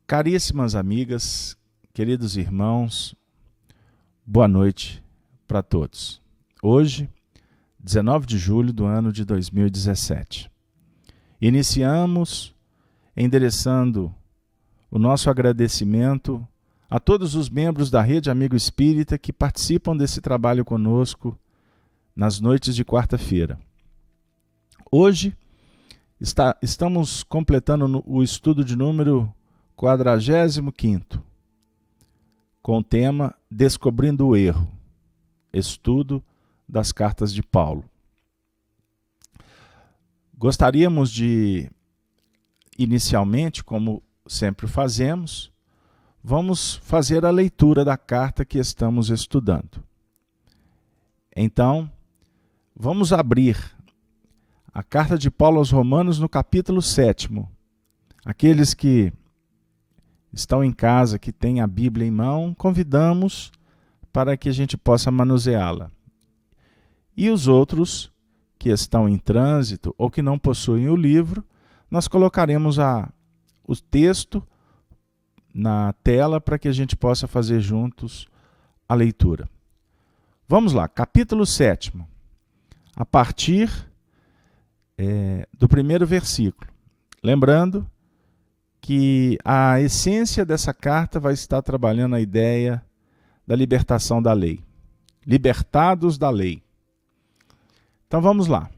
Caríssimas amigas, queridos irmãos, boa noite para todos. Hoje, 19 de julho do ano de 2017. Iniciamos endereçando o nosso agradecimento a todos os membros da Rede Amigo Espírita que participam desse trabalho conosco nas noites de quarta-feira. Hoje, estamos completando o estudo de número 45º, com o tema Descobrindo o Erro, estudo das cartas de Paulo. Gostaríamos de, inicialmente, como sempre fazemos, vamos fazer a leitura da carta que estamos estudando. Então, vamos abrir a carta de Paulo aos Romanos no capítulo 7º. Aqueles que estão em casa, que têm a Bíblia em mão, convidamos para que a gente possa manuseá-la. E os outros que estão em trânsito ou que não possuem o livro, nós colocaremos o texto na tela para que a gente possa fazer juntos a leitura. Vamos lá, capítulo 7º, a partir do primeiro versículo. Lembrando que a essência dessa carta vai estar trabalhando a ideia da libertação da lei. Libertados da lei. Então vamos lá.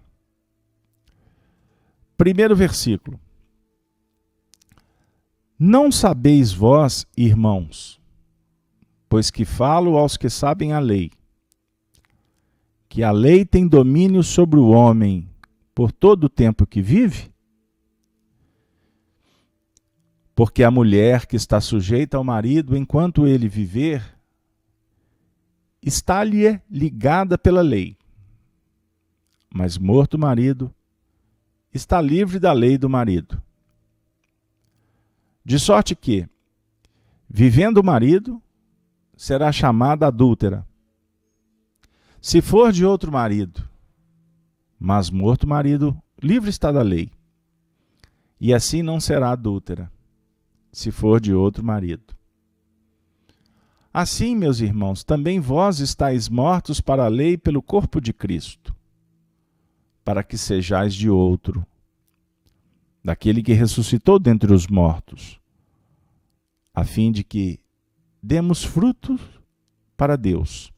Primeiro versículo. Não sabeis vós, irmãos, pois que falo aos que sabem a lei, que a lei tem domínio sobre o homem por todo o tempo que vive? Porque a mulher que está sujeita ao marido enquanto ele viver, está-lhe ligada pela lei. Mas morto o marido, está livre da lei do marido. De sorte que, vivendo o marido, será chamada adúltera. Se for de outro marido, mas morto o marido, livre está da lei. E assim não será adúltera, se for de outro marido. Assim, meus irmãos, também vós estáis mortos para a lei pelo corpo de Cristo, para que sejais de outro, daquele que ressuscitou dentre os mortos, a fim de que demos frutos para Deus.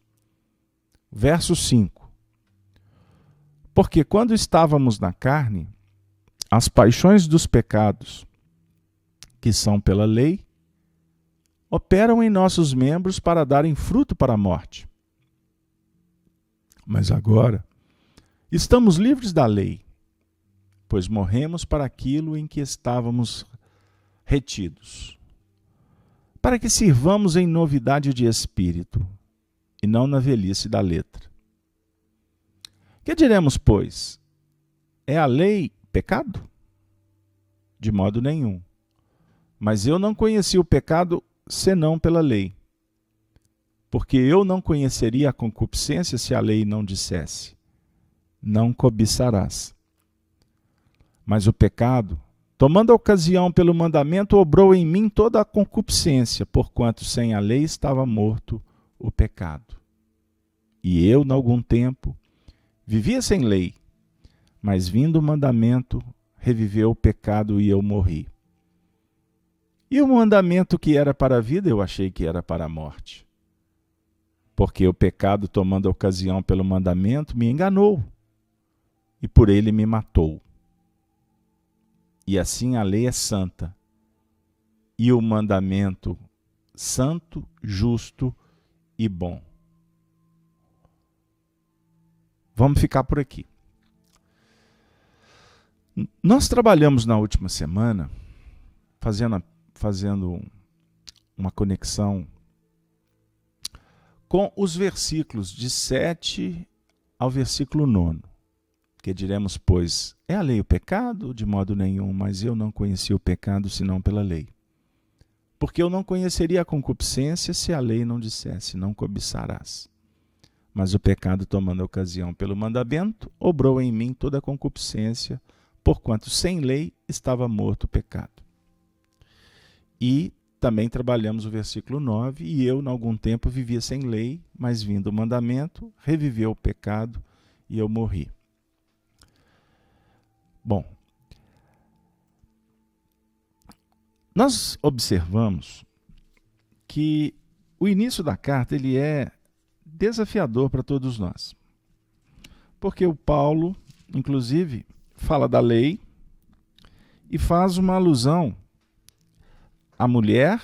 Verso 5. Porque quando estávamos na carne, as paixões dos pecados, que são pela lei, operam em nossos membros para darem fruto para a morte. Mas agora, estamos livres da lei, pois morremos para aquilo em que estávamos retidos, para que sirvamos em novidade de espírito, e não na velhice da letra. Que diremos, pois? É a lei pecado? De modo nenhum. Mas eu não conheci o pecado senão pela lei. Porque eu não conheceria a concupiscência se a lei não dissesse: não cobiçarás. Mas o pecado, tomando a ocasião pelo mandamento, obrou em mim toda a concupiscência, porquanto sem a lei estava morto o pecado. E eu, em algum tempo, vivia sem lei, mas vindo o mandamento, reviveu o pecado e eu morri. E o mandamento que era para a vida, eu achei que era para a morte. Porque o pecado, tomando a ocasião pelo mandamento, me enganou, e por ele me matou. E assim a lei é santa, e o mandamento santo, justo e bom. Vamos ficar por aqui. Nós trabalhamos na última semana, fazendo uma conexão com os versículos de 7 ao versículo 9. Que diremos, pois, é a lei o pecado? De modo nenhum, mas eu não conheci o pecado senão pela lei. Porque eu não conheceria a concupiscência se a lei não dissesse: não cobiçarás. Mas o pecado, tomando a ocasião pelo mandamento, obrou em mim toda a concupiscência, porquanto sem lei estava morto o pecado. E também trabalhamos o versículo 9, e eu, em algum tempo, vivia sem lei, mas vindo o mandamento, reviveu o pecado e eu morri. Bom, nós observamos que o início da carta ele é desafiador para todos nós. Porque o Paulo, inclusive, fala da lei e faz uma alusão à mulher,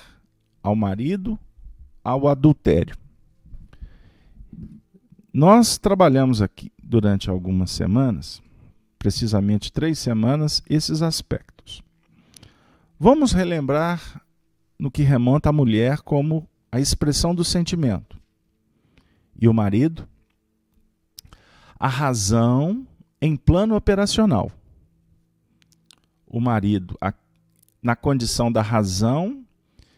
ao marido, ao adultério. Nós trabalhamos aqui durante algumas semanas, precisamente 3 semanas, esses aspectos. Vamos relembrar no que remonta à mulher como a expressão do sentimento. E o marido, a razão em plano operacional. O marido, na condição da razão,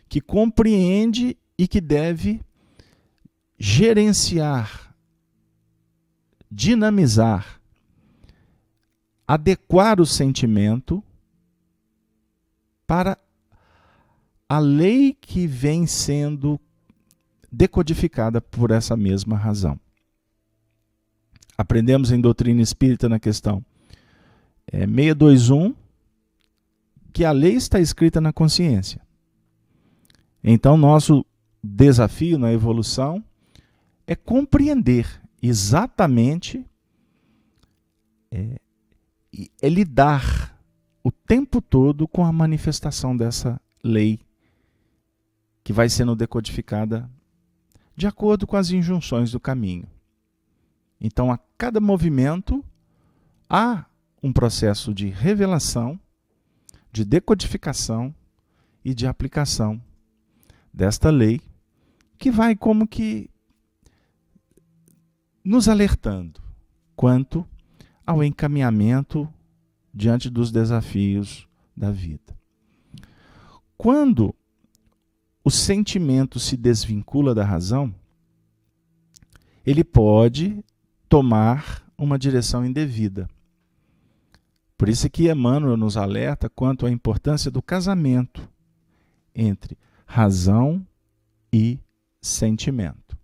que compreende e que deve gerenciar, dinamizar, adequar o sentimento para a lei que vem sendo decodificada por essa mesma razão. Aprendemos em doutrina espírita na questão 621 que a lei está escrita na consciência. Então, nosso desafio na evolução é compreender exatamente, é lidar o tempo todo com a manifestação dessa lei que vai sendo decodificada de acordo com as injunções do caminho. Então, a cada movimento, há um processo de revelação, de decodificação e de aplicação desta lei, que vai como que nos alertando quanto ao encaminhamento diante dos desafios da vida. Quando o sentimento se desvincula da razão, ele pode tomar uma direção indevida. Por isso que Emmanuel nos alerta quanto à importância do casamento entre razão e sentimento.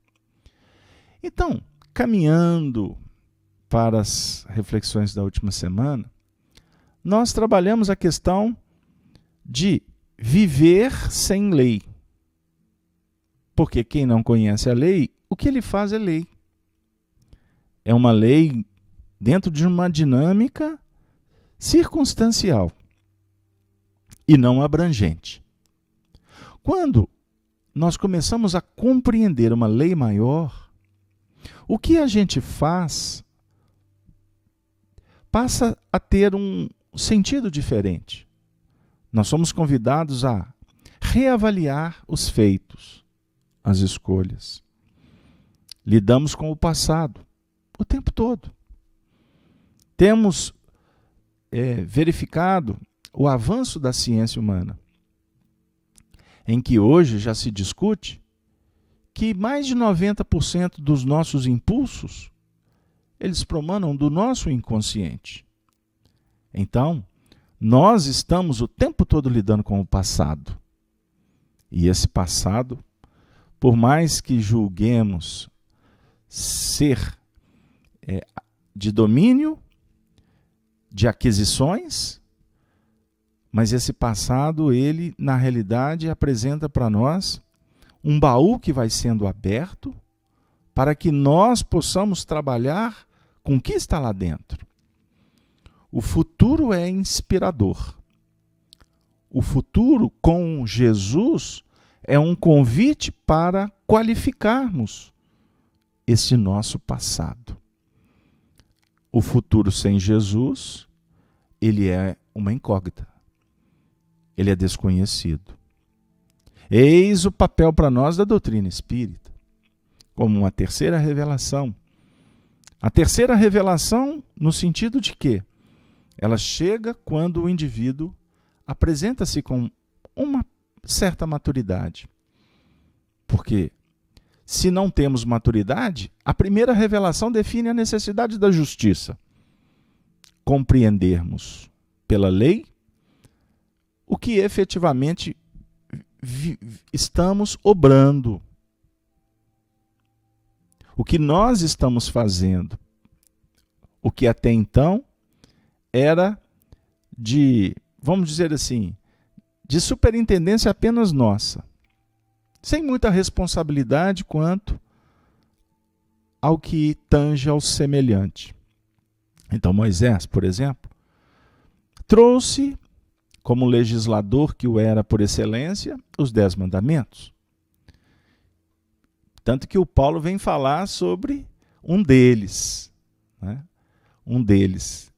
Então, caminhando para as reflexões da última semana, nós trabalhamos a questão de viver sem lei. Porque quem não conhece a lei, o que ele faz é lei. É uma lei dentro de uma dinâmica circunstancial e não abrangente. Quando nós começamos a compreender uma lei maior, o que a gente faz passa a ter um sentido diferente. Nós somos convidados a reavaliar os feitos, as escolhas. Lidamos com o passado o tempo todo. Temos verificado o avanço da ciência humana, em que hoje já se discute que mais de 90% dos nossos impulsos, eles promanam do nosso inconsciente. Então, nós estamos o tempo todo lidando com o passado. E esse passado, por mais que julguemos ser de domínio, de aquisições, mas esse passado, ele, na realidade, apresenta para nós um baú que vai sendo aberto para que nós possamos trabalhar com o que está lá dentro. O futuro é inspirador. O futuro com Jesus é um convite para qualificarmos esse nosso passado. O futuro sem Jesus, ele é uma incógnita. Ele é desconhecido. Eis o papel para nós da doutrina espírita, como uma terceira revelação. A terceira revelação no sentido de que ela chega quando o indivíduo apresenta-se com uma certa maturidade. Porque se não temos maturidade, a primeira revelação define a necessidade da justiça. Compreendermos pela lei o que efetivamente estamos obrando. O que nós estamos fazendo, o que até então era de, vamos dizer assim, de superintendência apenas nossa, sem muita responsabilidade quanto ao que tange ao semelhante. Então Moisés, por exemplo, trouxe, como legislador que o era por excelência, os 10 mandamentos. Tanto que o Paulo vem falar sobre um deles, né? Um deles.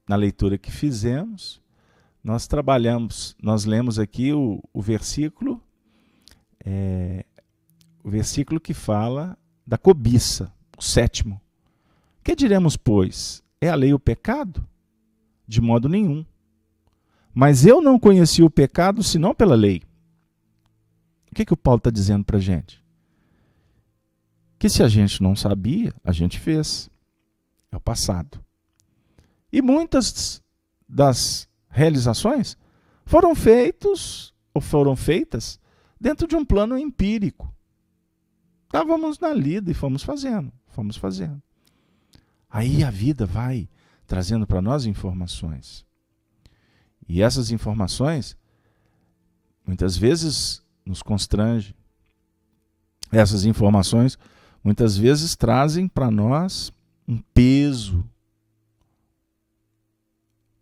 Na leitura que fizemos, nós lemos aqui o versículo, o versículo que fala da cobiça, o 7º. Que diremos, pois? É a lei o pecado? De modo nenhum. Mas eu não conheci o pecado senão pela lei. O que o Paulo está dizendo para a gente? Que se a gente não sabia, a gente fez. É o passado. E muitas das realizações foram feitas dentro de um plano empírico. Estávamos na lida e fomos fazendo. Aí a vida vai trazendo para nós informações. E essas informações, muitas vezes, nos constrangem. Essas informações, muitas vezes, trazem para nós um peso,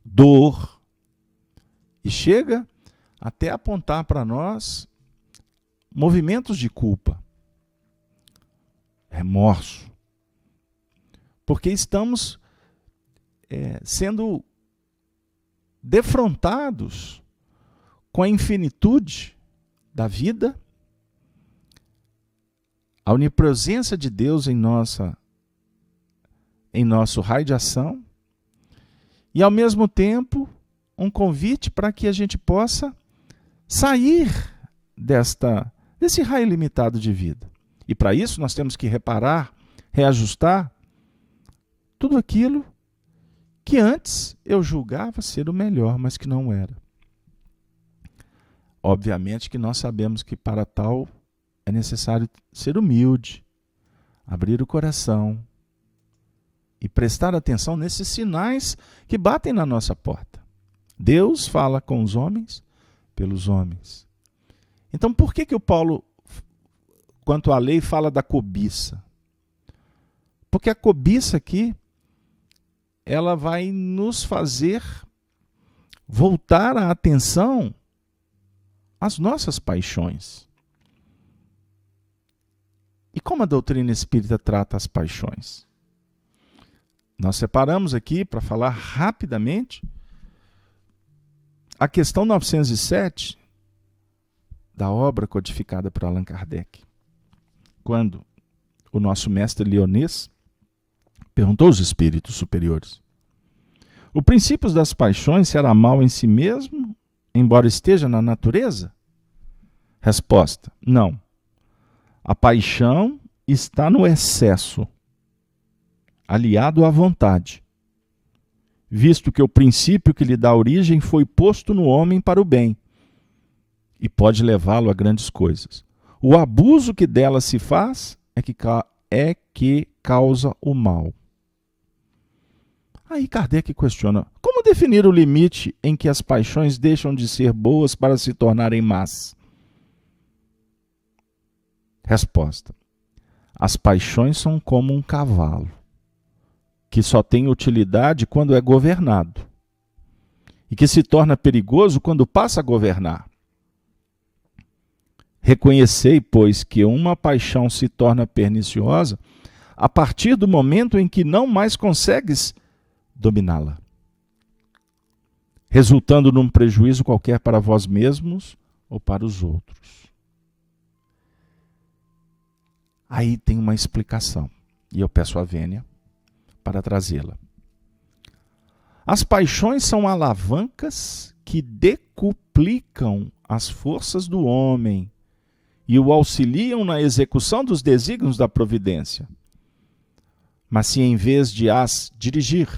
dor, e chega até apontar para nós movimentos de culpa, remorso, porque estamos sendo defrontados com a infinitude da vida, a onipresença de Deus em nosso raio de ação, e ao mesmo tempo um convite para que a gente possa sair desse raio limitado de vida. E para isso nós temos que reparar, reajustar tudo aquilo que antes eu julgava ser o melhor, mas que não era. Obviamente que nós sabemos que para tal é necessário ser humilde, abrir o coração e prestar atenção nesses sinais que batem na nossa porta. Deus fala com os homens pelos homens. Então por que o Paulo, quanto à lei, fala da cobiça? Porque a cobiça aqui, ela vai nos fazer voltar a atenção às nossas paixões. E como a doutrina espírita trata as paixões? Nós separamos aqui, para falar rapidamente, a questão 907 da obra codificada por Allan Kardec. Quando o nosso mestre Lyonês perguntou aos espíritos superiores: o princípio das paixões será mal em si mesmo, embora esteja na natureza? Resposta: não. A paixão está no excesso, aliado à vontade, visto que o princípio que lhe dá origem foi posto no homem para o bem, e pode levá-lo a grandes coisas. O abuso que dela se faz é que causa o mal. Aí Kardec questiona: como definir o limite em que as paixões deixam de ser boas para se tornarem más? Resposta: as paixões são como um cavalo, que só tem utilidade quando é governado, e que se torna perigoso quando passa a governar. Reconhecei, pois, que uma paixão se torna perniciosa a partir do momento em que não mais consegues dominá-la, resultando num prejuízo qualquer para vós mesmos ou para os outros. Aí tem uma explicação, e eu peço a Vênia para trazê-la. As paixões são alavancas que decuplicam as forças do homem e o auxiliam na execução dos desígnios da providência. Mas se em vez de as dirigir,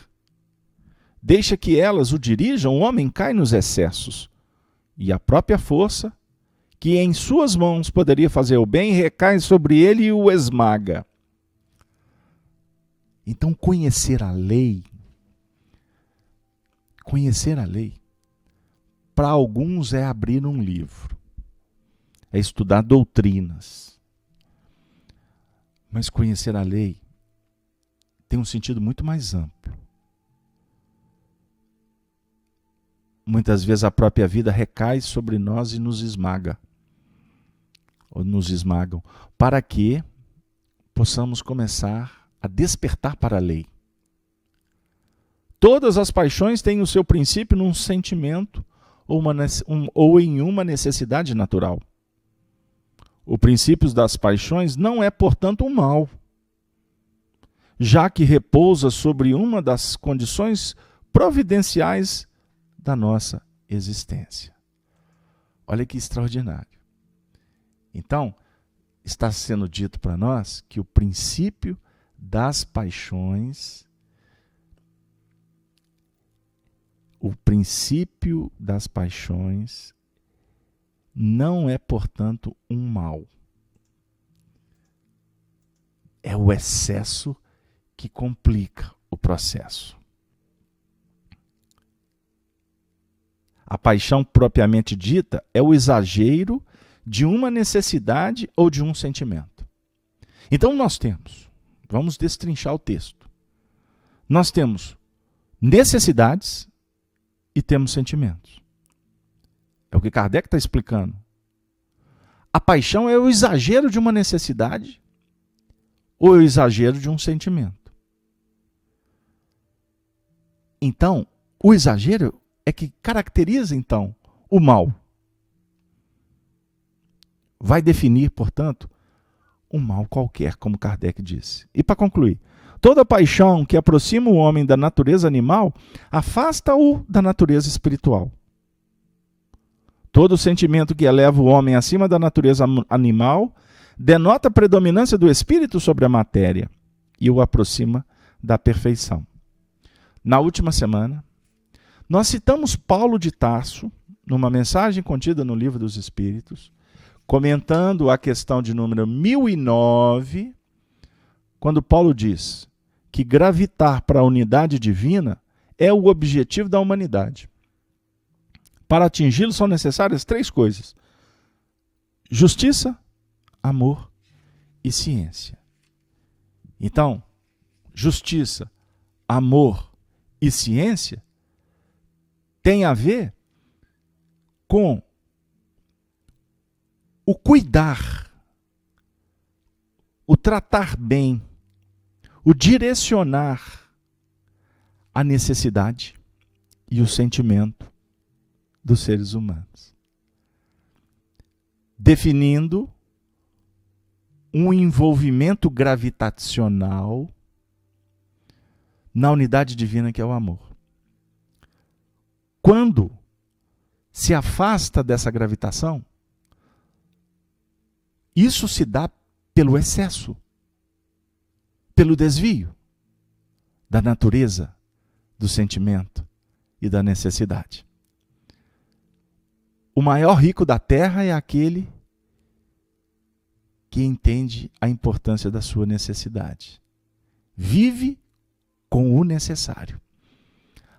deixa que elas o dirijam, o homem cai nos excessos, e a própria força que em suas mãos poderia fazer o bem, recai sobre ele e o esmaga. Então, conhecer a lei, para alguns é abrir um livro, é estudar doutrinas. Mas conhecer a lei tem um sentido muito mais amplo. Muitas vezes a própria vida recai sobre nós e nos esmaga, ou nos esmagam, para que possamos começar a despertar para a lei. Todas as paixões têm o seu princípio num sentimento ou em uma necessidade natural. O princípio das paixões não é, portanto, um mal, já que repousa sobre uma das condições providenciais da nossa existência. Olha que extraordinário. Então, está sendo dito para nós que o princípio das paixões, não é, portanto, um mal. É o excesso que complica o processo. A paixão propriamente dita é o exagero de uma necessidade ou de um sentimento. Então vamos destrinchar o texto. Nós temos necessidades e temos sentimentos. É o que Kardec está explicando. A paixão é o exagero de uma necessidade ou o exagero de um sentimento. Então, o exagero é que caracteriza, então, o mal. Vai definir, portanto, um mal qualquer, como Kardec disse. E para concluir, toda paixão que aproxima o homem da natureza animal, afasta-o da natureza espiritual. Todo sentimento que eleva o homem acima da natureza animal, denota a predominância do espírito sobre a matéria e o aproxima da perfeição. Na última semana, nós citamos Paulo de Tarso, numa mensagem contida no Livro dos Espíritos, comentando a questão de número 1009, quando Paulo diz que gravitar para a unidade divina é o objetivo da humanidade. Para atingi-lo são necessárias 3 coisas: justiça, amor e ciência. Então, justiça, amor e ciência tem a ver com o cuidar, o tratar bem, o direcionar a necessidade e o sentimento dos seres humanos, definindo um envolvimento gravitacional na unidade divina que é o amor. Quando se afasta dessa gravitação, isso se dá pelo excesso, pelo desvio da natureza, do sentimento e da necessidade. O maior rico da terra é aquele que entende a importância da sua necessidade. Vive com o necessário.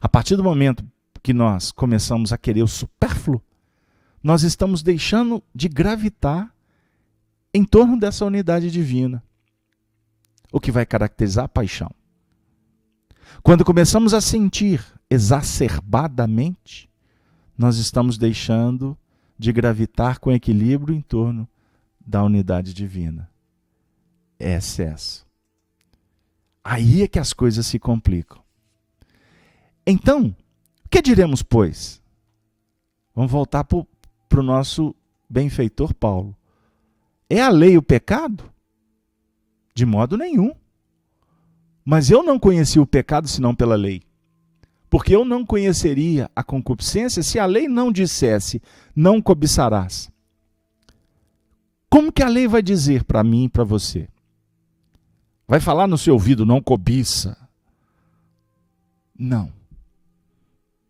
A partir do momento que nós começamos a querer o supérfluo, nós estamos deixando de gravitar em torno dessa unidade divina, o que vai caracterizar a paixão. Quando começamos a sentir exacerbadamente, nós estamos deixando de gravitar com equilíbrio em torno da unidade divina. É excesso. Aí é que as coisas se complicam. Então, o que diremos, pois? Vamos voltar para o nosso benfeitor Paulo. É a lei o pecado? De modo nenhum. Mas eu não conheci o pecado senão pela lei. Porque eu não conheceria a concupiscência se a lei não dissesse, não cobiçarás. Como que a lei vai dizer para mim e para você? Vai falar no seu ouvido, não cobiça. Não.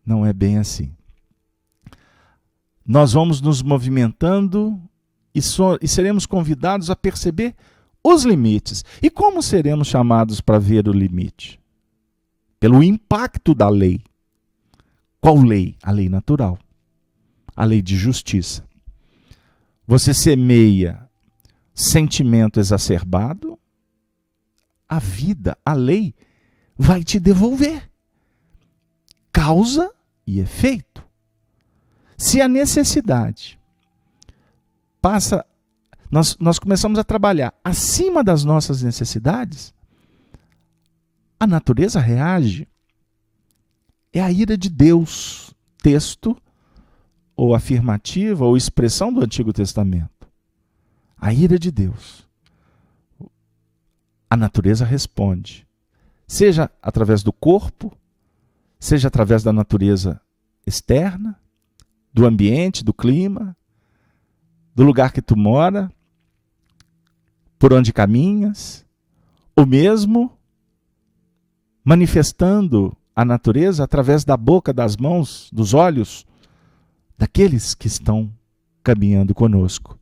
Não é bem assim. nós vamos nos movimentando e seremos convidados a perceber os limites. E como seremos chamados para ver o limite? Pelo impacto da lei. Qual lei? A lei natural. A lei de justiça. Você semeia sentimento exacerbado, a vida, a lei, vai te devolver. Causa e efeito. Se a necessidade passa, nós começamos a trabalhar acima das nossas necessidades, a natureza reage. É a ira de Deus, texto ou afirmativa ou expressão do Antigo Testamento. A ira de Deus. A natureza responde, seja através do corpo, seja através da natureza externa, do ambiente, do clima, do lugar que tu mora, por onde caminhas, ou mesmo manifestando a natureza através da boca, das mãos, dos olhos daqueles que estão caminhando conosco.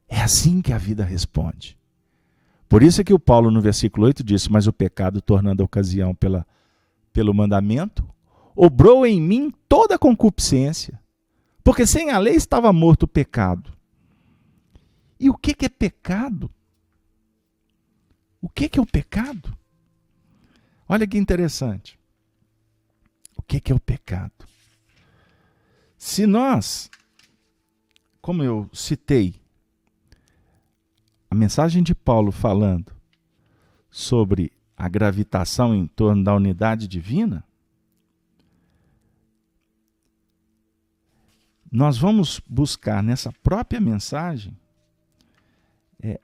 É assim que a vida responde. Por isso é que o Paulo no versículo 8 disse, mas o pecado, tornando a ocasião pelo mandamento, obrou em mim toda a concupiscência, porque sem a lei estava morto o pecado. E o que é pecado? O que é o pecado? Olha que interessante. O que é o pecado? Se nós, como eu citei, a mensagem de Paulo falando sobre a gravitação em torno da unidade divina, nós vamos buscar nessa própria mensagem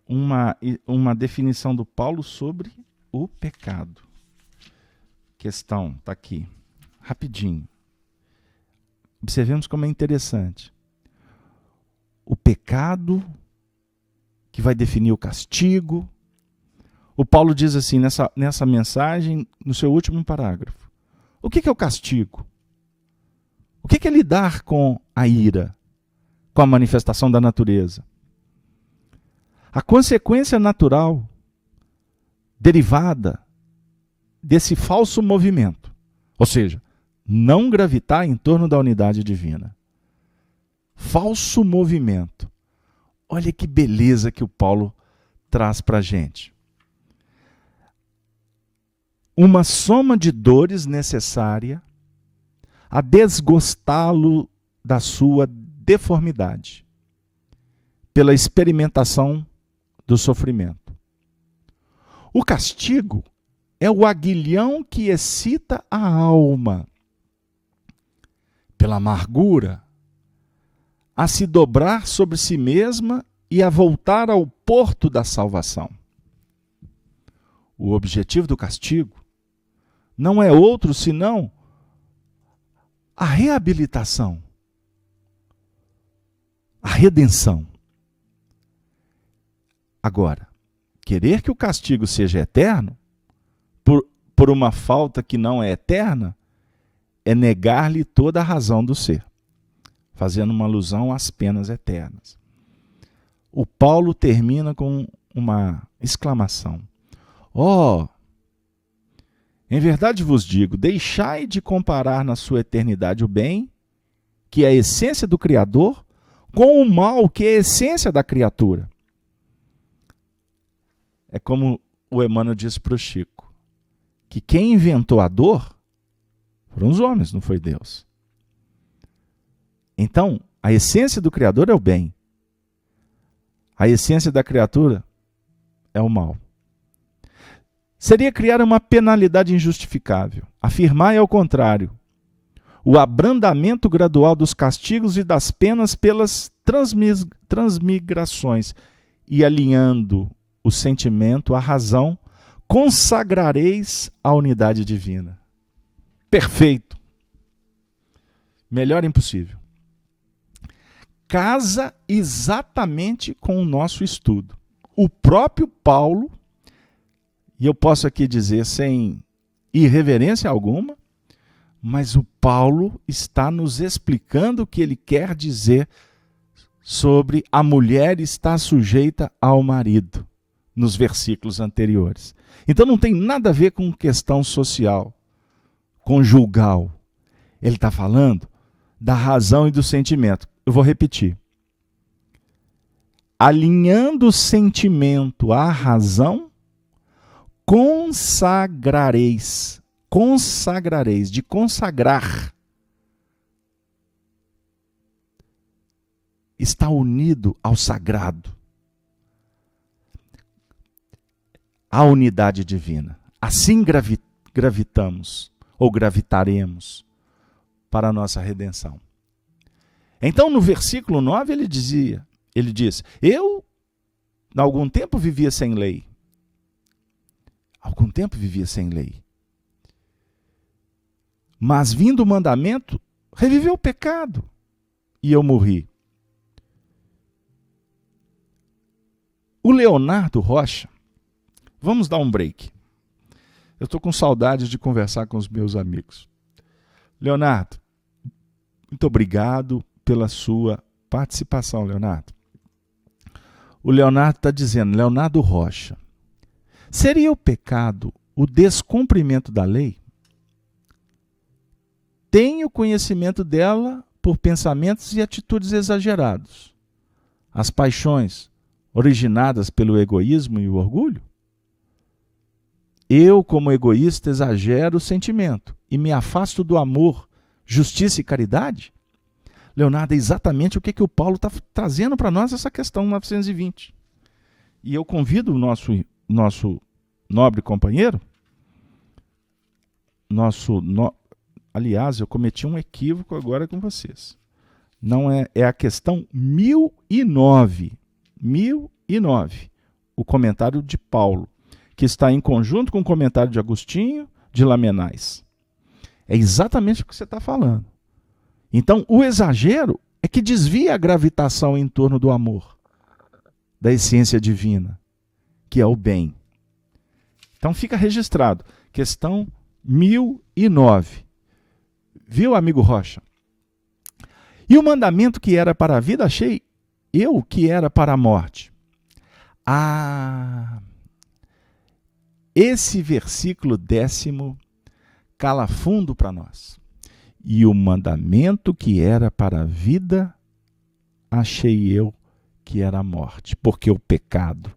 uma definição do Paulo sobre o pecado. Questão, está aqui, rapidinho. Observemos como é interessante. O pecado que vai definir o castigo. O Paulo diz assim nessa mensagem, no seu último parágrafo. O que é o castigo? O que é lidar com a ira, com a manifestação da natureza? A consequência natural derivada desse falso movimento, ou seja, não gravitar em torno da unidade divina. Falso movimento. Olha que beleza que o Paulo traz para a gente. Uma soma de dores necessária a desgostá-lo da sua deformidade, pela experimentação do sofrimento. O castigo é o aguilhão que excita a alma, pela amargura, a se dobrar sobre si mesma e a voltar ao porto da salvação. O objetivo do castigo não é outro senão a reabilitação, a redenção. Agora, querer que o castigo seja eterno, por uma falta que não é eterna, é negar-lhe toda a razão do ser, fazendo uma alusão às penas eternas. O Paulo termina com uma exclamação. Em verdade vos digo, deixai de comparar na sua eternidade o bem, que é a essência do Criador, com o mal, que é a essência da criatura. É como o Emmanuel disse para o Chico, que quem inventou a dor foram os homens, não foi Deus. Então, a essência do Criador é o bem. A essência da criatura é o mal. Seria criar uma penalidade injustificável. Afirmar é ao contrário. O abrandamento gradual dos castigos e das penas pelas transmigrações e alinhando o sentimento à razão, consagrareis a unidade divina. Perfeito. Melhor impossível. Casa exatamente com o nosso estudo. O próprio Paulo, e eu posso aqui dizer sem irreverência alguma, Mas o Paulo está nos explicando o que ele quer dizer sobre a mulher estar sujeita ao marido, nos versículos anteriores. Então não tem nada a ver com questão social, conjugal. Ele está falando da razão e do sentimento. Eu vou repetir. Alinhando o sentimento à razão, consagrareis, de consagrar. Está unido ao sagrado, à unidade divina. Assim gravitamos, ou gravitaremos, para a nossa redenção. Então, no versículo 9, ele diz, eu, há algum tempo, vivia sem lei. Algum tempo vivia sem lei. Mas, vindo o mandamento, reviveu o pecado. E eu morri. O Leonardo Rocha, vamos dar um break. Eu estou com saudade de conversar com os meus amigos. Leonardo, muito obrigado pela sua participação, Leonardo. O Leonardo está dizendo, Leonardo Rocha, seria o pecado o descumprimento da lei? Tenho conhecimento dela por pensamentos e atitudes exagerados. As paixões originadas pelo egoísmo e o orgulho? Eu, como egoísta, exagero o sentimento e me afasto do amor, justiça e caridade? Leonardo, é exatamente o que o Paulo está trazendo para nós, essa questão 920. E eu convido o nosso nobre companheiro, aliás, eu cometi um equívoco agora com vocês. Não é a questão 1009. 1009, o comentário de Paulo, que está em conjunto com o comentário de Agostinho de Lamenais. É exatamente o que você está falando. Então, o exagero é que desvia a gravitação em torno do amor, da essência divina, que é o bem. Então, fica registrado. Questão 1009. Viu, amigo Rocha? E o mandamento que era para a vida, achei eu que era para a morte. Esse versículo 10º cala fundo para nós. E o mandamento que era para a vida, achei eu que era a morte. Porque o pecado,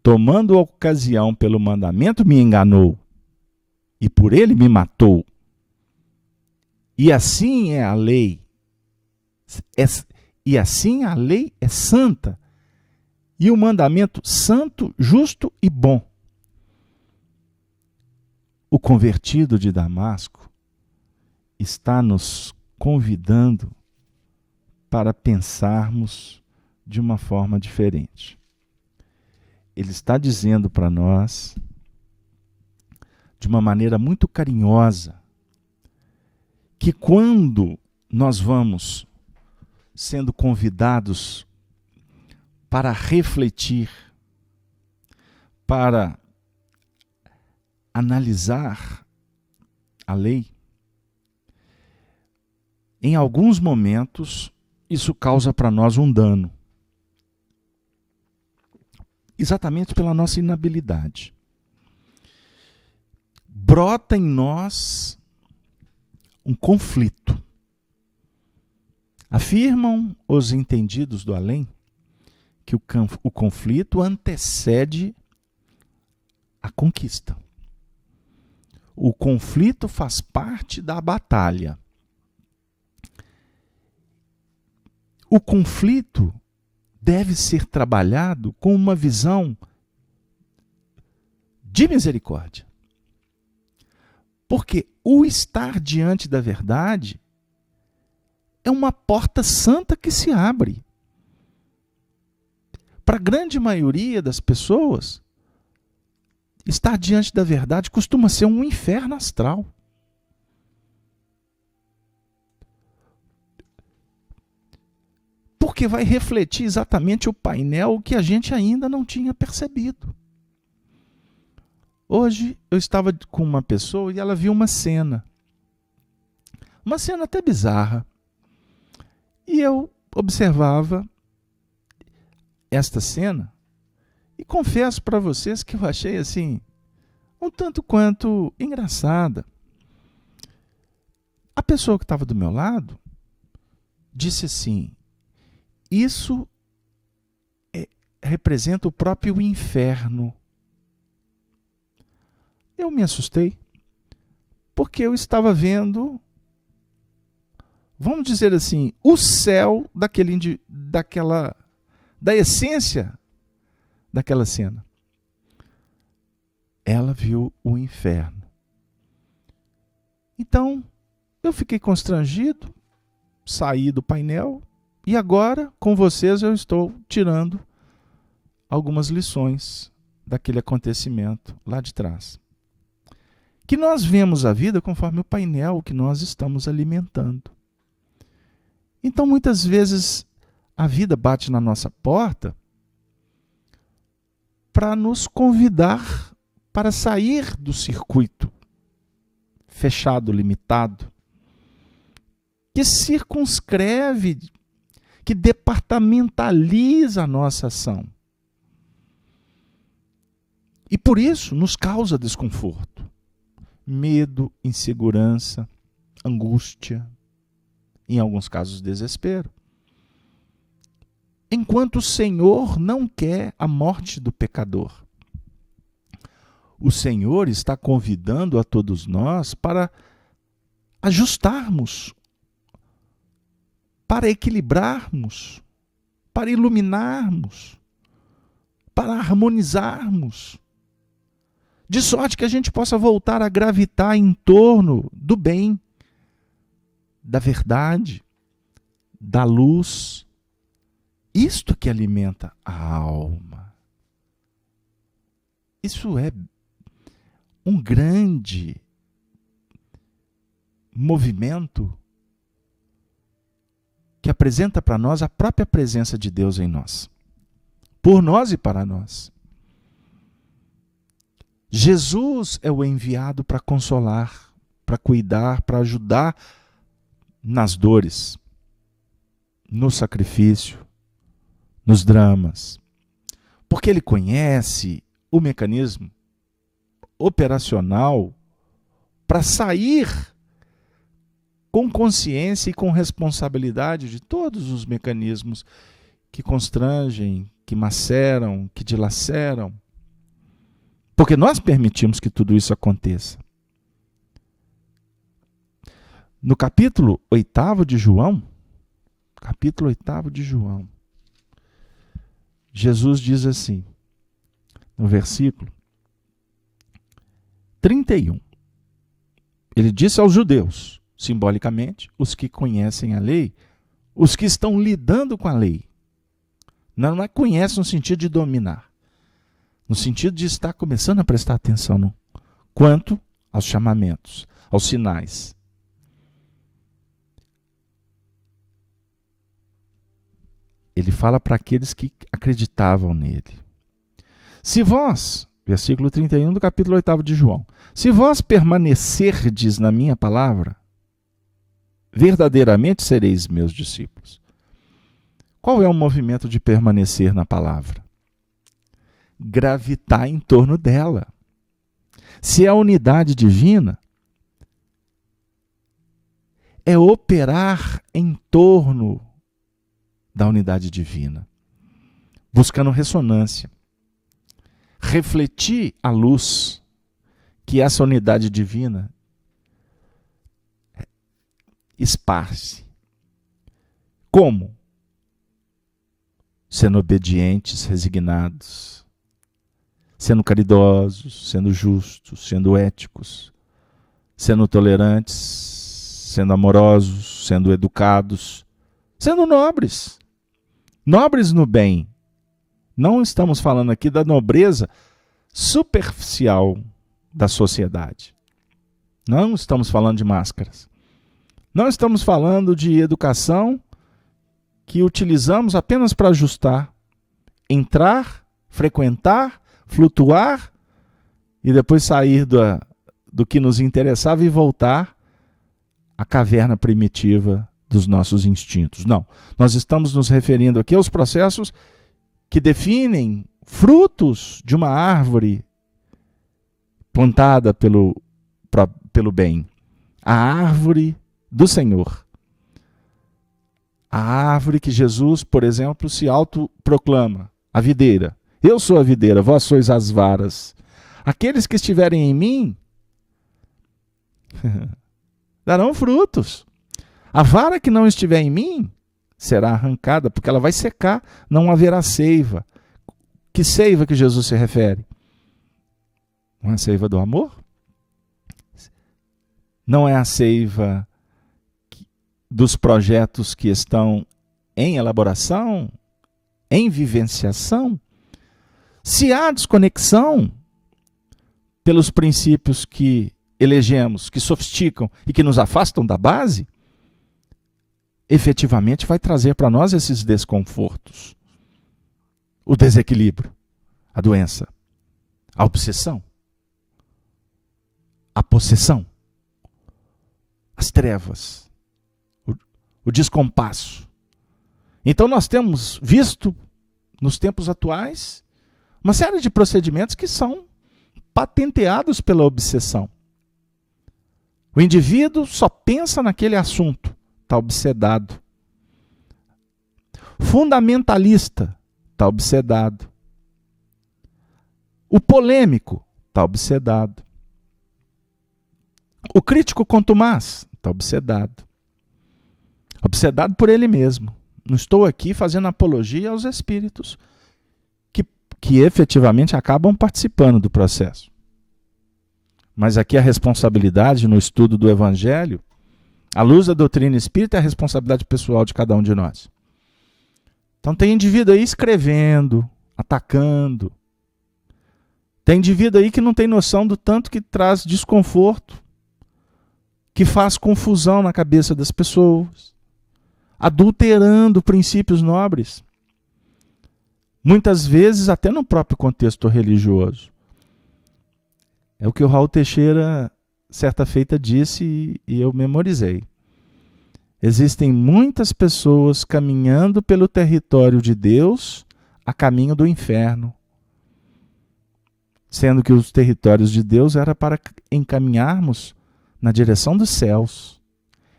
tomando a ocasião pelo mandamento, me enganou. E por ele me matou. E assim é a lei. E assim a lei é santa. E o mandamento santo, justo e bom. O convertido de Damasco está nos convidando para pensarmos de uma forma diferente. Ele está dizendo para nós, de uma maneira muito carinhosa, que quando nós vamos sendo convidados para refletir, para analisar a lei, em alguns momentos isso causa para nós um dano. Exatamente pela nossa inabilidade. Brota em nós um conflito. Afirmam os entendidos do além que o conflito antecede a conquista. O conflito faz parte da batalha. O conflito deve ser trabalhado com uma visão de misericórdia. Porque o estar diante da verdade é uma porta santa que se abre. Para a grande maioria das pessoas, estar diante da verdade costuma ser um inferno astral. Porque vai refletir exatamente o painel que a gente ainda não tinha percebido. Hoje eu estava com uma pessoa e ela viu uma cena. Uma cena até bizarra. E eu observava esta cena e confesso para vocês que eu achei assim um tanto quanto engraçada. A pessoa que estava do meu lado disse assim: isso representa o próprio inferno. Eu me assustei, porque eu estava vendo, vamos dizer assim, o céu da essência daquela cena. Ela viu o inferno. Então, eu fiquei constrangido, saí do painel e agora, com vocês, eu estou tirando algumas lições daquele acontecimento lá de trás. Que nós vemos a vida conforme o painel que nós estamos alimentando. Então, muitas vezes, a vida bate na nossa porta para nos convidar para sair do circuito fechado, limitado, que circunscreve, que departamentaliza a nossa ação. E por isso nos causa desconforto, medo, insegurança, angústia, em alguns casos desespero. Enquanto o Senhor não quer a morte do pecador. O Senhor está convidando a todos nós para ajustarmos, para equilibrarmos, para iluminarmos, para harmonizarmos, de sorte que a gente possa voltar a gravitar em torno do bem, da verdade, da luz. Isto que alimenta a alma. Isso é um grande movimento que apresenta para nós a própria presença de Deus em nós, por nós e para nós. Jesus é o enviado para consolar, para cuidar, para ajudar nas dores, no sacrifício, nos dramas, porque ele conhece o mecanismo operacional para sair com consciência e com responsabilidade de todos os mecanismos que constrangem, que maceram, que dilaceram, porque nós permitimos que tudo isso aconteça. No capítulo 8 de João, Jesus diz assim, no versículo 31, ele disse aos judeus, simbolicamente, os que conhecem a lei, os que estão lidando com a lei, não é conhece no sentido de dominar, no sentido de estar começando a prestar atenção no quanto aos chamamentos, aos sinais. Ele fala para aqueles que acreditavam nele. Se vós, versículo 31 do capítulo 8 de João, se vós permanecerdes na minha palavra, verdadeiramente sereis meus discípulos. Qual é o movimento de permanecer na palavra? Gravitar em torno dela. Se é a unidade divina, é operar em torno da unidade divina, buscando ressonância, refletir a luz que essa unidade divina esparce. Como? Sendo obedientes, resignados, sendo caridosos, sendo justos, sendo éticos, sendo tolerantes, sendo amorosos, sendo educados, sendo nobres. Nobres no bem. Não estamos falando aqui da nobreza superficial da sociedade. Não estamos falando de máscaras. Não estamos falando de educação que utilizamos apenas para ajustar, entrar, frequentar, flutuar e depois sair do que nos interessava e voltar a caverna primitiva dos nossos instintos. Não, nós estamos nos referindo aqui aos processos que definem frutos de uma árvore plantada pelo bem. A árvore do Senhor. A árvore que Jesus, por exemplo, se autoproclama, a videira. Eu sou a videira, vós sois as varas. Aqueles que estiverem em mim darão frutos. A vara que não estiver em mim será arrancada, porque ela vai secar, não haverá seiva. Que seiva que Jesus se refere? Não é a seiva do amor? Não é a seiva dos projetos que estão em elaboração, em vivenciação? Se há desconexão pelos princípios que elegemos, que sofisticam e que nos afastam da base, efetivamente vai trazer para nós esses desconfortos. O desequilíbrio, a doença, a obsessão, a possessão, as trevas, o descompasso. Então nós temos visto, nos tempos atuais, uma série de procedimentos que são patenteados pela obsessão. O indivíduo só pensa naquele assunto, está obsedado. Fundamentalista, está obsedado. O polêmico, está obsedado. O crítico contumaz, está obsedado. Obsedado por ele mesmo. Não estou aqui fazendo apologia aos espíritos que efetivamente acabam participando do processo. Mas aqui a responsabilidade no estudo do Evangelho, à luz da doutrina espírita, é a responsabilidade pessoal de cada um de nós. Então tem indivíduo aí escrevendo, atacando. Tem indivíduo aí que não tem noção do tanto que traz desconforto, que faz confusão na cabeça das pessoas, adulterando princípios nobres. Muitas vezes até no próprio contexto religioso. É o que o Raul Teixeira, certa feita, disse e eu memorizei. Existem muitas pessoas caminhando pelo território de Deus a caminho do inferno. Sendo que os territórios de Deus era para encaminharmos na direção dos céus.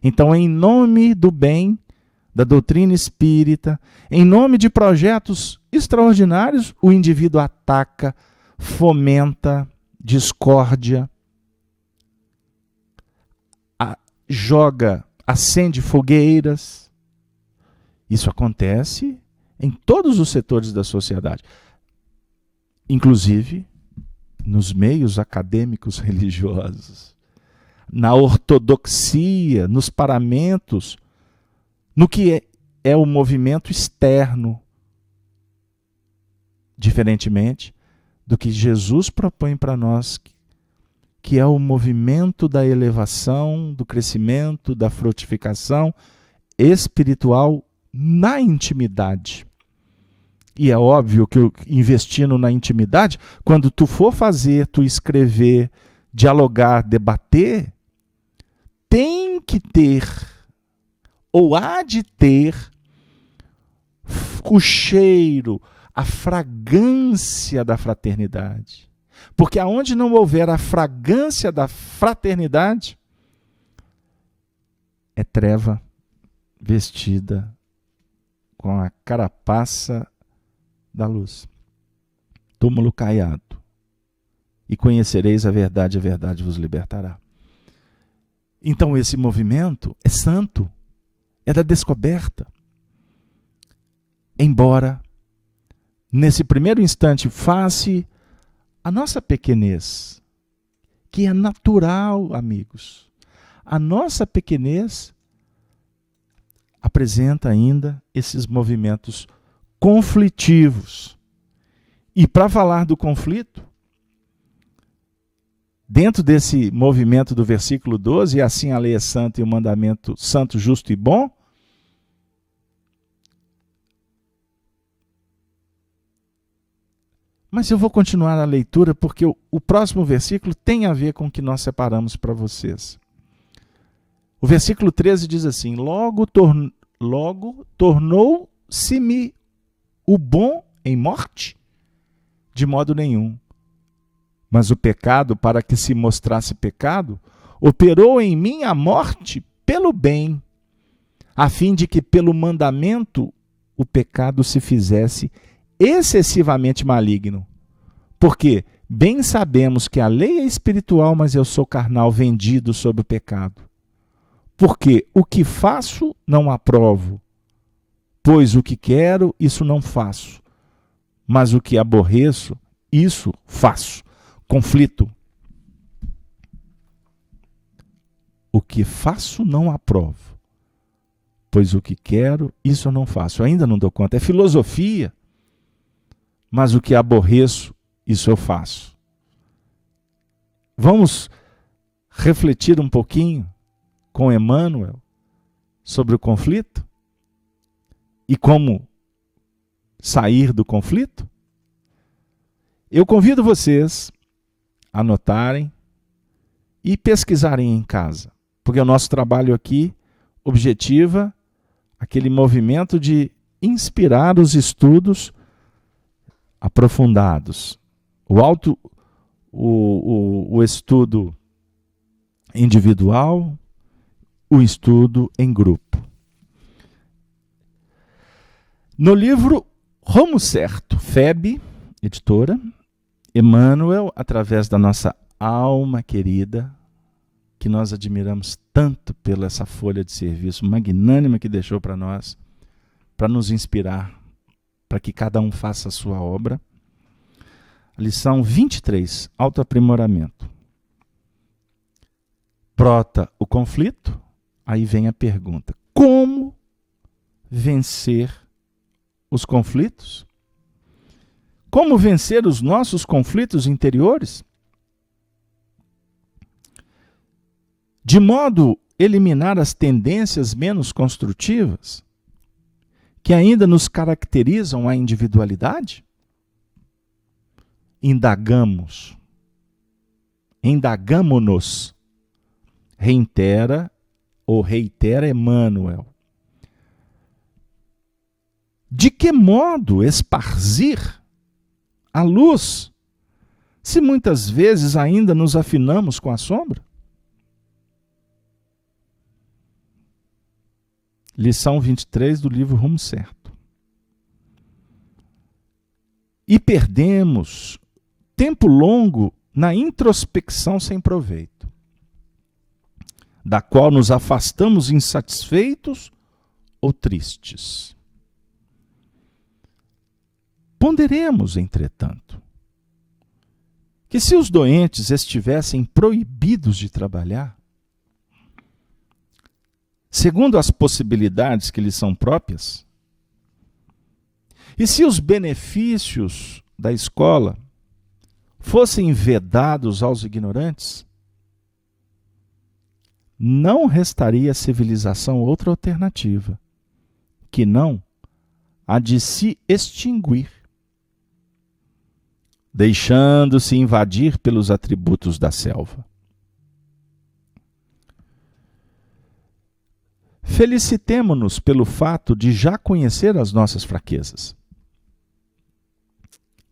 Então, em nome do bem, da doutrina espírita, em nome de projetos extraordinários, o indivíduo ataca, fomenta discórdia, acende fogueiras. Isso acontece em todos os setores da sociedade, inclusive nos meios acadêmicos religiosos, na ortodoxia, nos paramentos, no que é o movimento externo, diferentemente do que Jesus propõe para nós, que é o movimento da elevação, do crescimento, da frutificação espiritual na intimidade. E é óbvio que investindo na intimidade, quando tu for fazer, tu escrever, dialogar, debater, tem que ter, ou há de ter, o cheiro, a fragrância da fraternidade. Porque aonde não houver a fragrância da fraternidade, é treva vestida com a carapaça da luz. Túmulo caiado. E conhecereis a verdade vos libertará. Então esse movimento é santo, é da descoberta. Embora, nesse primeiro instante, face a nossa pequenez, que é natural, amigos. A nossa pequenez apresenta ainda esses movimentos conflitivos. E para falar do conflito, dentro desse movimento do versículo 12, e assim a lei é santa e o mandamento santo, justo e bom, mas eu vou continuar a leitura porque o próximo versículo tem a ver com o que nós separamos para vocês. O versículo 13 diz assim: logo tornou-se-me o bom em morte? De modo nenhum. Mas o pecado, para que se mostrasse pecado, operou em mim a morte pelo bem, a fim de que pelo mandamento o pecado se fizesse excessivamente maligno. Porque bem sabemos que a lei é espiritual, mas eu sou carnal, vendido sob o pecado. Porque o que faço não aprovo, pois o que quero, isso não faço, mas o que aborreço, isso faço. Conflito. O que faço não aprovo, pois o que quero, isso eu não faço. Eu ainda não dou conta. É filosofia, mas o que aborreço, isso eu faço. Vamos refletir um pouquinho com Emmanuel sobre o conflito e como sair do conflito? Eu convido vocês a anotarem e pesquisarem em casa, porque o nosso trabalho aqui objetiva aquele movimento de inspirar os estudos aprofundados, o estudo individual, o estudo em grupo. No livro Rumo Certo, FEB, editora, Emmanuel, através da nossa alma querida, que nós admiramos tanto pela essa folha de serviço magnânima que deixou para nós, para nos inspirar, para que cada um faça a sua obra. Lição 23, autoaprimoramento. Brota o conflito, aí vem a pergunta: como vencer os conflitos? Como vencer os nossos conflitos interiores? De modo a eliminar as tendências menos construtivas que ainda nos caracterizam a individualidade? Indagamo-nos, reitera Emmanuel. De que modo esparzir a luz, se muitas vezes ainda nos afinamos com a sombra? Lição 23 do livro Rumo Certo. E perdemos tempo longo na introspecção sem proveito, da qual nos afastamos insatisfeitos ou tristes. Ponderemos, entretanto, que se os doentes estivessem proibidos de trabalhar, segundo as possibilidades que lhes são próprias, e se os benefícios da escola fossem vedados aos ignorantes, não restaria à civilização outra alternativa, que não a de se extinguir, deixando-se invadir pelos atributos da selva. Felicitemo-nos pelo fato de já conhecer as nossas fraquezas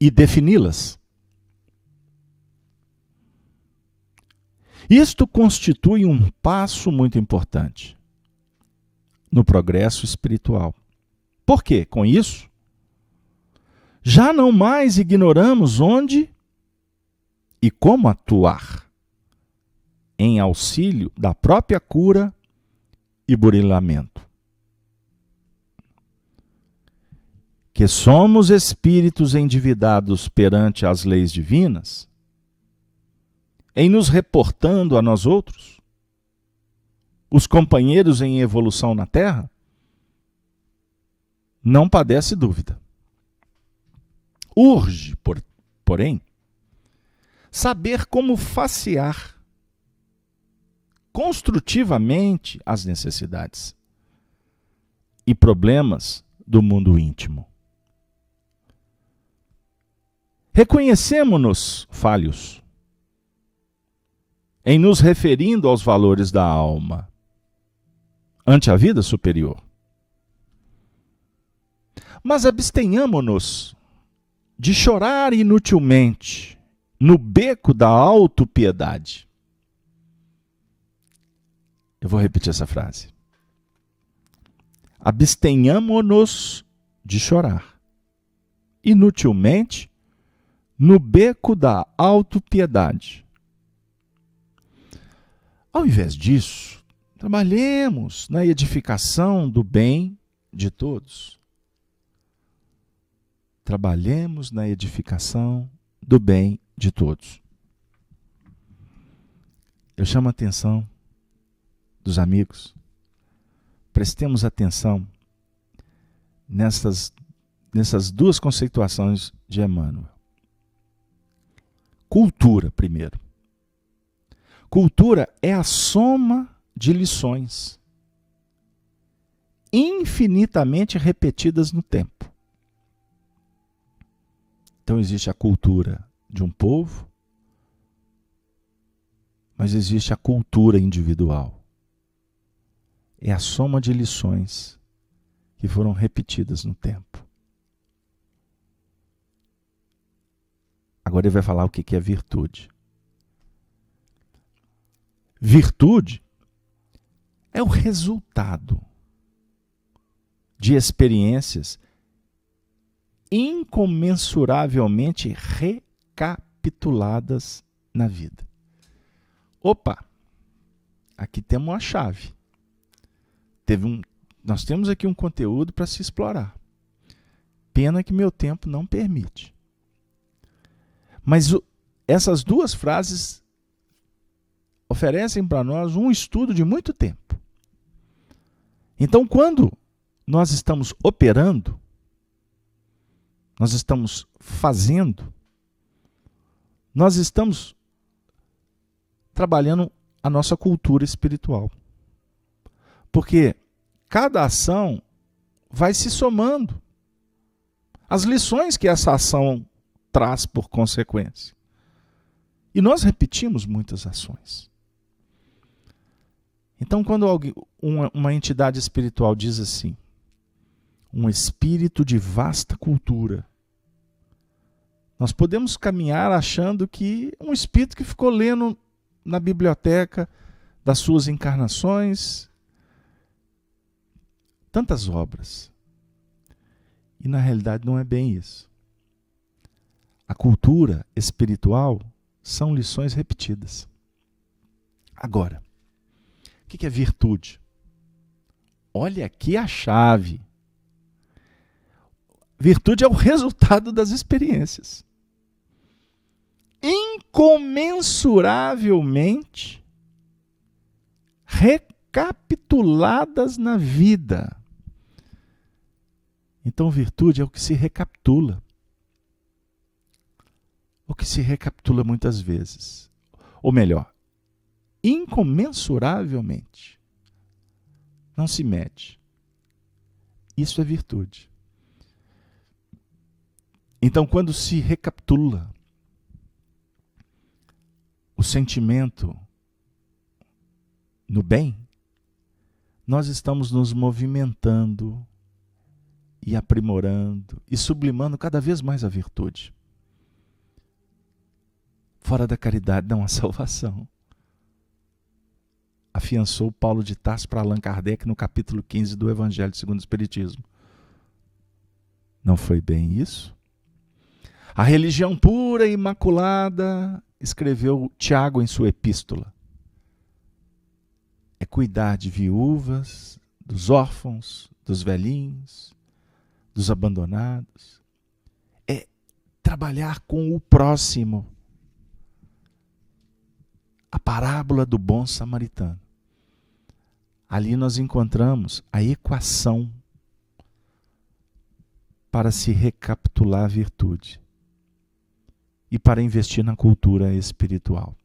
e defini-las. Isto constitui um passo muito importante no progresso espiritual. Por quê? Com isso, já não mais ignoramos onde e como atuar em auxílio da própria cura e burilamento. Que somos espíritos endividados perante as leis divinas, em nos reportando a nós outros, os companheiros em evolução na Terra, não padece dúvida. Urge, porém, saber como facear construtivamente as necessidades e problemas do mundo íntimo. Reconhecemo-nos falhos em nos referindo aos valores da alma, ante a vida superior. Mas abstenhamo-nos de chorar inutilmente no beco da autopiedade. Eu vou repetir essa frase. Abstenhamo-nos de chorar inutilmente no beco da autopiedade. Ao invés disso, trabalhemos na edificação do bem de todos. Trabalhemos na edificação do bem de todos. Eu chamo a atenção dos amigos. Prestemos atenção nessas duas conceituações de Emmanuel. Cultura, primeiro. Cultura é a soma de lições infinitamente repetidas no tempo. Então existe a cultura de um povo, mas existe a cultura individual. É a soma de lições que foram repetidas no tempo. Agora ele vai falar o que é virtude. Virtude é o resultado de experiências incomensuravelmente recapituladas na vida. Opa, aqui temos uma chave. Nós temos aqui um conteúdo para se explorar. Pena que meu tempo não permite. Mas essas duas frases oferecem para nós um estudo de muito tempo. Então, quando nós estamos operando, nós estamos fazendo, nós estamos trabalhando a nossa cultura espiritual. Porque cada ação vai se somando. As lições que essa ação traz por consequência. E nós repetimos muitas ações. Então, quando uma entidade espiritual diz assim, um espírito de vasta cultura, nós podemos caminhar achando que um espírito que ficou lendo na biblioteca das suas encarnações tantas obras. E na realidade não é bem isso. A cultura espiritual são lições repetidas. Agora, o que é virtude? Olha aqui a chave. Virtude é o resultado das experiências. Incomensuravelmente recapituladas na vida. Então, virtude é o que se recapitula. O que se recapitula muitas vezes. Ou melhor, incomensuravelmente. Não se mede. Isso é virtude. Então, quando se recapitula o sentimento no bem, nós estamos nos movimentando e aprimorando e sublimando cada vez mais a virtude. Fora da caridade não há salvação. Afiançou Paulo de Tarso para Allan Kardec no capítulo 15 do Evangelho segundo o Espiritismo. Não foi bem isso? A religião pura e imaculada, escreveu Tiago em sua epístola, é cuidar de viúvas, dos órfãos, dos velhinhos, dos abandonados. É trabalhar com o próximo. A parábola do bom samaritano. Ali nós encontramos a equação para se recapitular a virtude e para investir na cultura espiritual.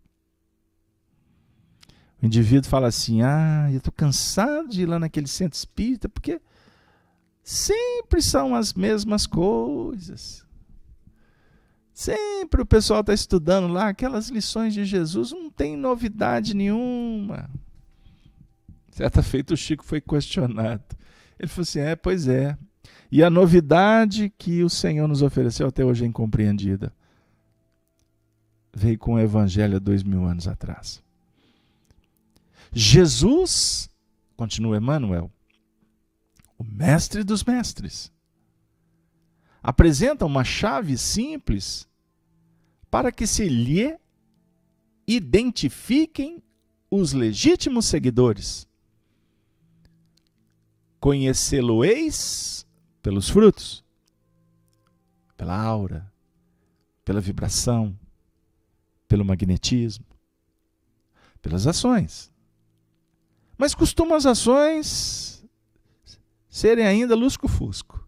O indivíduo fala assim, eu estou cansado de ir lá naquele centro espírita, porque sempre são as mesmas coisas. Sempre o pessoal está estudando lá aquelas lições de Jesus, não tem novidade nenhuma. Certa feita o Chico foi questionado. Ele falou assim, pois é. E a novidade que o Senhor nos ofereceu até hoje é incompreendida. Veio com o Evangelho há 2000 anos atrás. Jesus, continua Emmanuel, o mestre dos mestres, apresenta uma chave simples para que se lhe identifiquem os legítimos seguidores. Conhecê-lo-eis pelos frutos, pela aura, pela vibração, pelo magnetismo, pelas ações. Mas costumam as ações serem ainda lusco-fusco.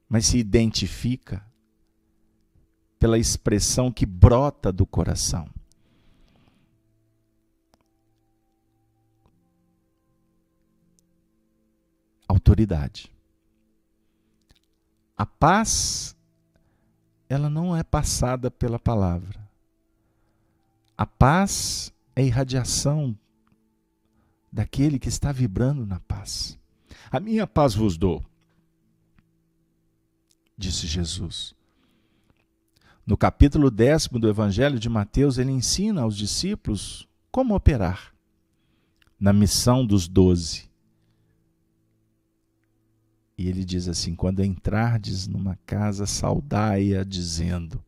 Mas se identifica pela expressão que brota do coração. Autoridade. A paz, ela não é passada pela palavra. A paz é irradiação daquele que está vibrando na paz. A minha paz vos dou, disse Jesus. No capítulo 10º do Evangelho de Mateus, ele ensina aos discípulos como operar na missão dos 12. E ele diz assim, quando entrardes numa casa, saudai-a, dizendo,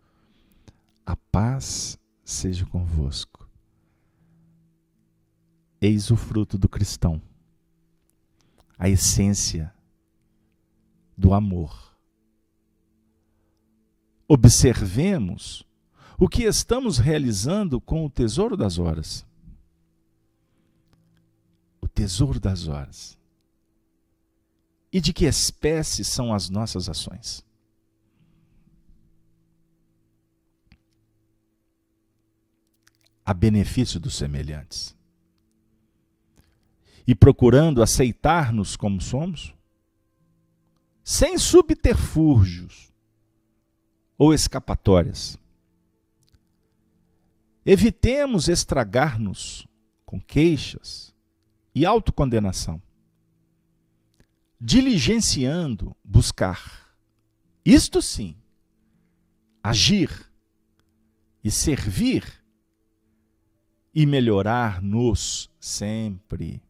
a paz seja convosco. Eis o fruto do cristão, a essência do amor. Observemos o que estamos realizando com o tesouro das horas. O tesouro das horas. E de que espécie são as nossas ações? A benefício dos semelhantes. E procurando aceitar-nos como somos, sem subterfúgios ou escapatórias. Evitemos estragar-nos com queixas e autocondenação. Diligenciando, buscar. Isto sim, agir e servir e melhorar-nos sempre.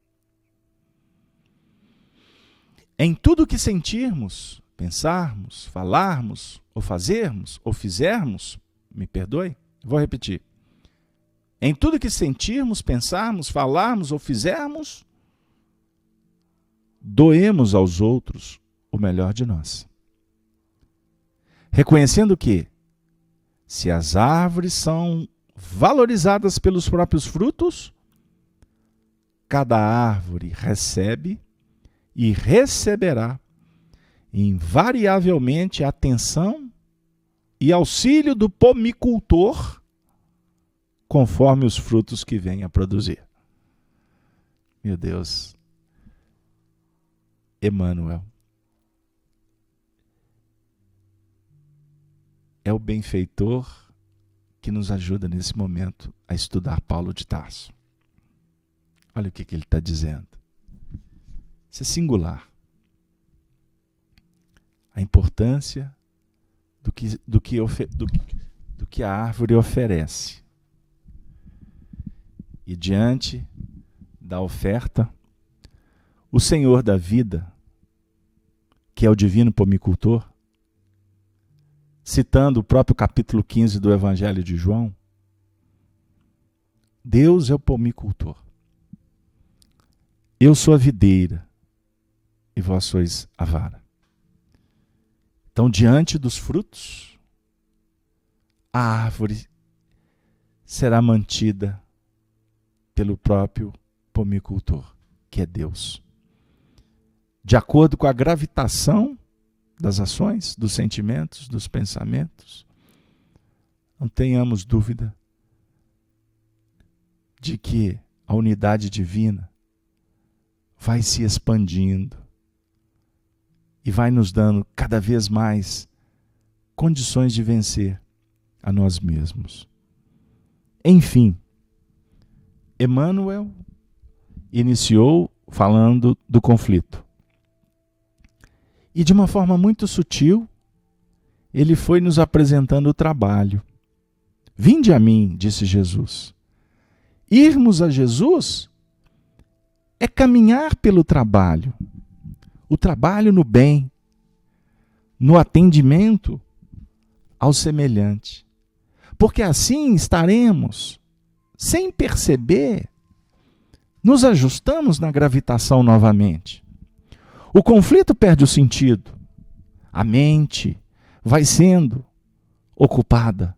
Em tudo que sentirmos, pensarmos, falarmos, ou fazermos, ou fizermos, me perdoe, vou repetir. Em tudo que sentirmos, pensarmos, falarmos ou fizermos, doemos aos outros o melhor de nós. Reconhecendo que, se as árvores são valorizadas pelos próprios frutos, cada árvore recebe e receberá invariavelmente a atenção e auxílio do pomicultor, conforme os frutos que vem a produzir. Meu Deus, Emmanuel é o benfeitor que nos ajuda nesse momento a estudar Paulo de Tarso. Olha o que ele está dizendo. Isso é singular. A importância do que a árvore oferece. E diante da oferta, o Senhor da vida, que é o divino pomicultor, citando o próprio capítulo 15 do Evangelho de João, Deus é o pomicultor. Eu sou a videira e vós sois a vara. Então, diante dos frutos, a árvore será mantida pelo próprio pomicultor, que é Deus. De acordo com a gravitação das ações, dos sentimentos, dos pensamentos, não tenhamos dúvida de que a unidade divina vai se expandindo e vai nos dando cada vez mais condições de vencer a nós mesmos. Enfim, Emmanuel iniciou falando do conflito. E de uma forma muito sutil, ele foi nos apresentando o trabalho. Vinde a mim, disse Jesus. Irmos a Jesus é caminhar pelo trabalho. O trabalho no bem, no atendimento ao semelhante. Porque assim estaremos, sem perceber, nos ajustamos na gravitação novamente. O conflito perde o sentido. A mente vai sendo ocupada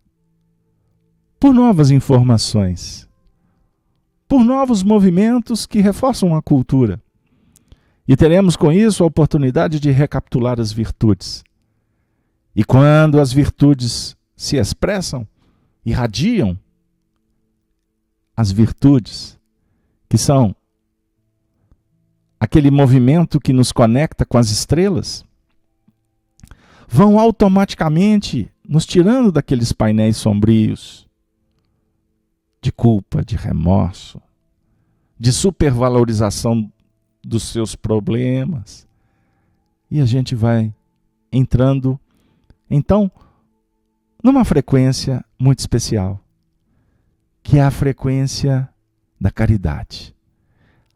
por novas informações, por novos movimentos que reforçam a cultura. E teremos com isso a oportunidade de recapitular as virtudes. E quando as virtudes se expressam, irradiam, as virtudes, que são aquele movimento que nos conecta com as estrelas, vão automaticamente nos tirando daqueles painéis sombrios de culpa, de remorso, de supervalorização dos seus problemas. E a gente vai entrando, então, numa frequência muito especial, que é a frequência da caridade.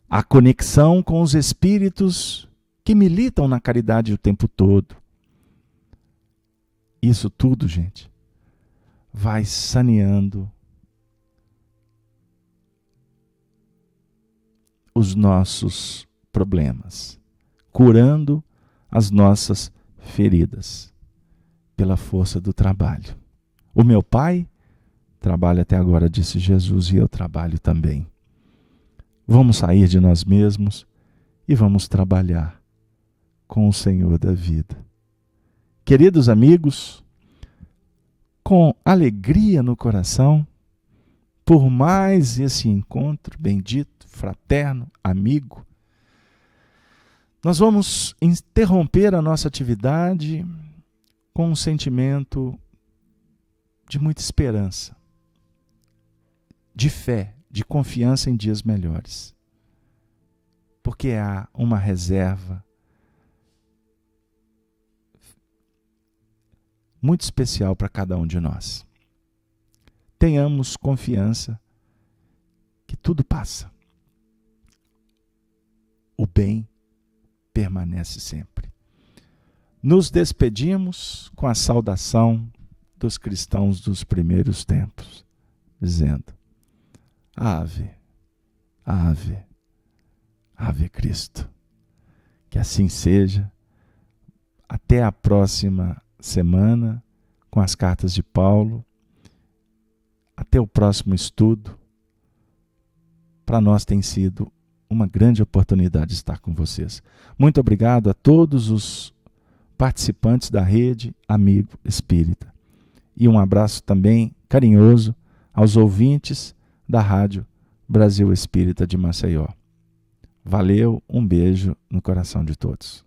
A conexão com os espíritos que militam na caridade o tempo todo. Isso tudo, gente, vai saneando os nossos problemas, curando as nossas feridas, pela força do trabalho. O meu Pai trabalha até agora, disse Jesus, e eu trabalho também. Vamos sair de nós mesmos e vamos trabalhar com o Senhor da vida. Queridos amigos, com alegria no coração, por mais esse encontro bendito, fraterno, amigo, nós vamos interromper a nossa atividade com um sentimento de muita esperança, de fé, de confiança em dias melhores. Porque há uma reserva muito especial para cada um de nós. Tenhamos confiança que tudo passa. O bem permanece sempre. Nos despedimos com a saudação dos cristãos dos primeiros tempos, dizendo: Ave, Ave, Ave Cristo. Que assim seja. Até a próxima semana com as cartas de Paulo. Até o próximo estudo. Para nós tem sido uma grande oportunidade estar com vocês. Muito obrigado a todos os participantes da Rede Amigo Espírita. E um abraço também carinhoso aos ouvintes da Rádio Brasil Espírita de Maceió. Valeu, um beijo no coração de todos.